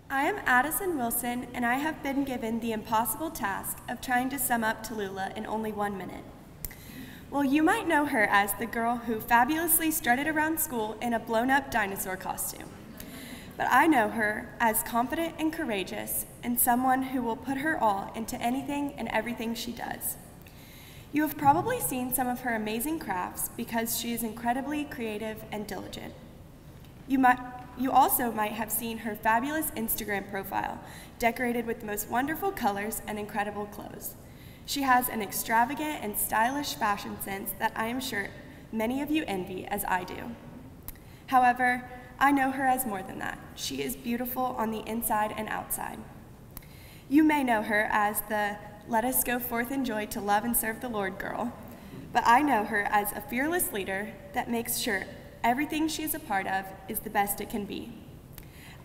I am Addison Wilson, and I have been given the impossible task of trying to sum up Tallulah in only 1 minute. Well, you might know her as the girl who fabulously strutted around school in a blown-up dinosaur costume. But I know her as confident and courageous, and someone who will put her all into anything and everything she does. You have probably seen some of her amazing crafts because she is incredibly creative and diligent. You also might have seen her fabulous Instagram profile, decorated with the most wonderful colors and incredible clothes. She has an extravagant and stylish fashion sense that I am sure many of you envy as I do. However, I know her as more than that. She is beautiful on the inside and outside. You may know her as the "Let us go forth in joy to love and serve the Lord" girl, but I know her as a fearless leader that makes sure everything she is a part of is the best it can be.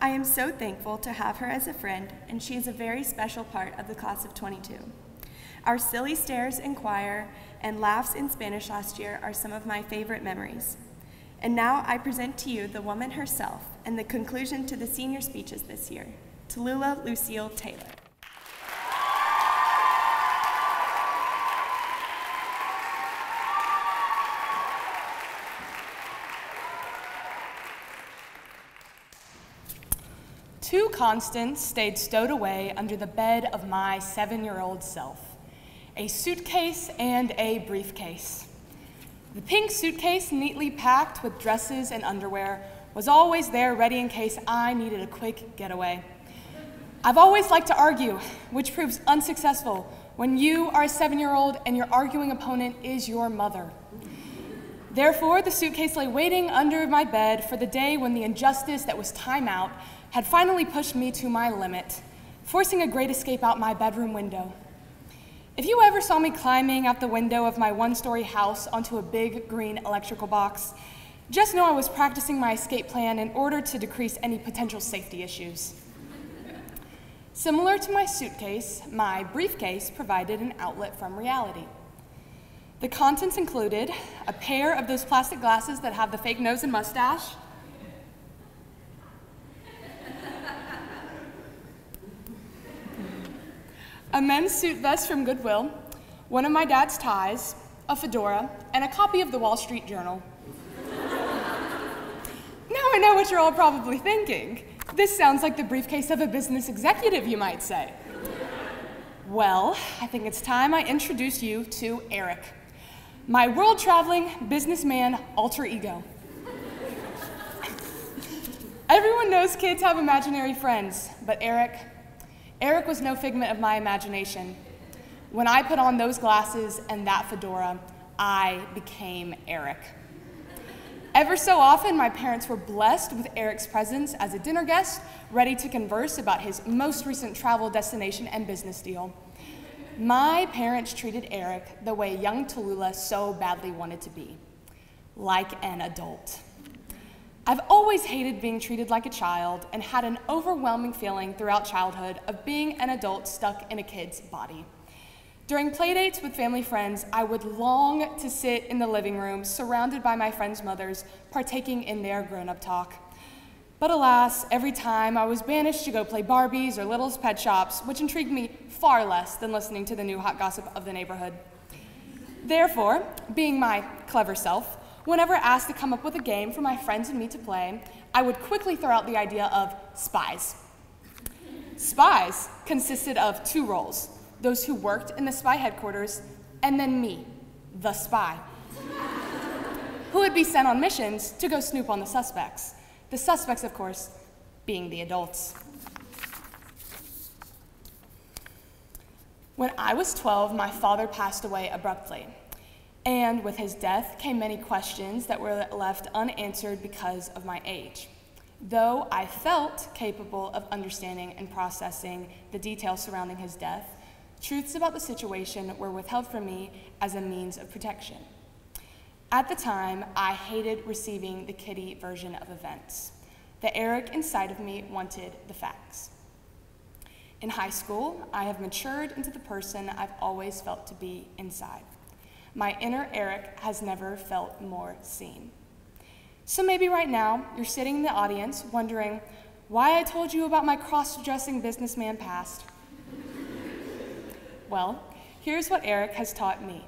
I am so thankful to have her as a friend, and she is a very special part of the class of 22. Our silly stares in choir and laughs in Spanish last year are some of my favorite memories. And now I present to you the woman herself and the conclusion to the senior speeches this year, Tallulah Lucille Taylor. Two constants stayed stowed away under the bed of my 7-year-old self: a suitcase and a briefcase. The pink suitcase, neatly packed with dresses and underwear, was always there ready in case I needed a quick getaway. I've always liked to argue, which proves unsuccessful when you are a 7-year-old and your arguing opponent is your mother. Therefore, the suitcase lay waiting under my bed for the day when the injustice that was time out had finally pushed me to my limit, forcing a great escape out my bedroom window. If you ever saw me climbing out the window of my 1-story house onto a big green electrical box, just know I was practicing my escape plan in order to decrease any potential safety issues. Similar to my suitcase, my briefcase provided an outlet from reality. The contents included a pair of those plastic glasses that have the fake nose and mustache, a men's suit vest from Goodwill, one of my dad's ties, a fedora, and a copy of the Wall Street Journal. Now I know what you're all probably thinking. This sounds like the briefcase of a business executive, you might say. Well, I think it's time I introduce you to Eric, my world-traveling businessman alter ego. Everyone knows kids have imaginary friends, but Eric was no figment of my imagination. When I put on those glasses and that fedora, I became Eric. Ever so often, my parents were blessed with Eric's presence as a dinner guest, ready to converse about his most recent travel destination and business deal. My parents treated Eric the way young Tallulah so badly wanted to be, like an adult. I've always hated being treated like a child and had an overwhelming feeling throughout childhood of being an adult stuck in a kid's body. During playdates with family friends, I would long to sit in the living room surrounded by my friends' mothers, partaking in their grown-up talk. But alas, every time I was banished to go play Barbies or Little's Pet Shops, which intrigued me far less than listening to the new hot gossip of the neighborhood. Therefore, being my clever self, whenever asked to come up with a game for my friends and me to play, I would quickly throw out the idea of spies. Spies consisted of 2 roles: those who worked in the spy headquarters, and then me, the spy, who would be sent on missions to go snoop on the suspects. The suspects, of course, being the adults. When I was 12, my father passed away abruptly. And with his death came many questions that were left unanswered because of my age. Though I felt capable of understanding and processing the details surrounding his death, truths about the situation were withheld from me as a means of protection. At the time, I hated receiving the kiddie version of events. The Eric inside of me wanted the facts. In high school, I have matured into the person I've always felt to be inside. My inner Eric has never felt more seen. So maybe right now, you're sitting in the audience wondering, why I told you about my cross-dressing businessman past. Well, here's what Eric has taught me.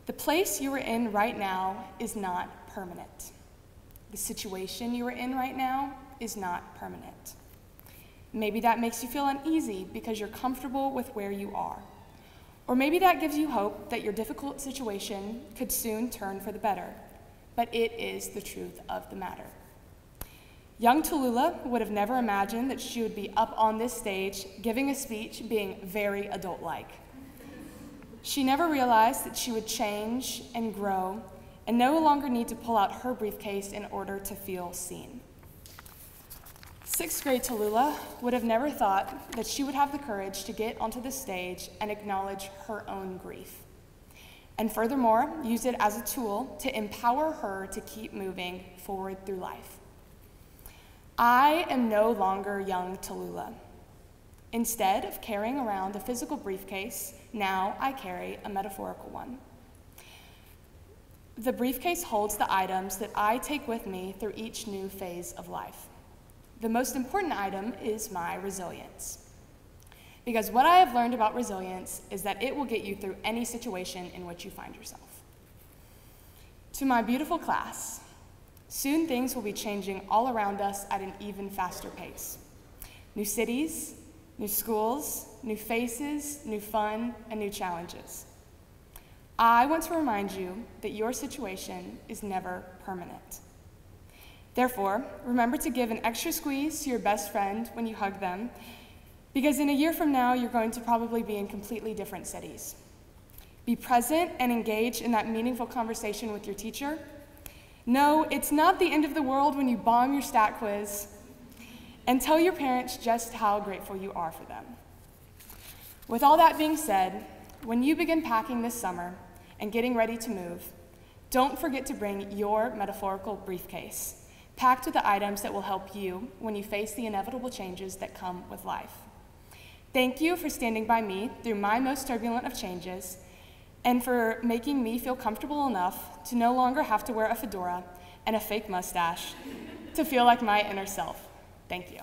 The place you are in right now is not permanent. The situation you are in right now is not permanent. Maybe that makes you feel uneasy because you're comfortable with where you are. Or maybe that gives you hope that your difficult situation could soon turn for the better. But it is the truth of the matter. Young Tallulah would have never imagined that she would be up on this stage giving a speech being very adult-like. She never realized that she would change and grow and no longer need to pull out her briefcase in order to feel seen. 6th grade Tallulah would have never thought that she would have the courage to get onto the stage and acknowledge her own grief. And furthermore, use it as a tool to empower her to keep moving forward through life. I am no longer young Tallulah. Instead of carrying around a physical briefcase, now I carry a metaphorical one. The briefcase holds the items that I take with me through each new phase of life. The most important item is my resilience. Because what I have learned about resilience is that it will get you through any situation in which you find yourself. To my beautiful class, soon things will be changing all around us at an even faster pace. New cities, new schools, new faces, new fun, and new challenges. I want to remind you that your situation is never permanent. Therefore, remember to give an extra squeeze to your best friend when you hug them, because in a year from now, you're going to probably be in completely different cities. Be present and engage in that meaningful conversation with your teacher. No, it's not the end of the world when you bomb your stat quiz. And tell your parents just how grateful you are for them. With all that being said, when you begin packing this summer and getting ready to move, don't forget to bring your metaphorical briefcase, packed with the items that will help you when you face the inevitable changes that come with life. Thank you for standing by me through my most turbulent of changes and for making me feel comfortable enough to no longer have to wear a fedora and a fake mustache to feel like my inner self. Thank you.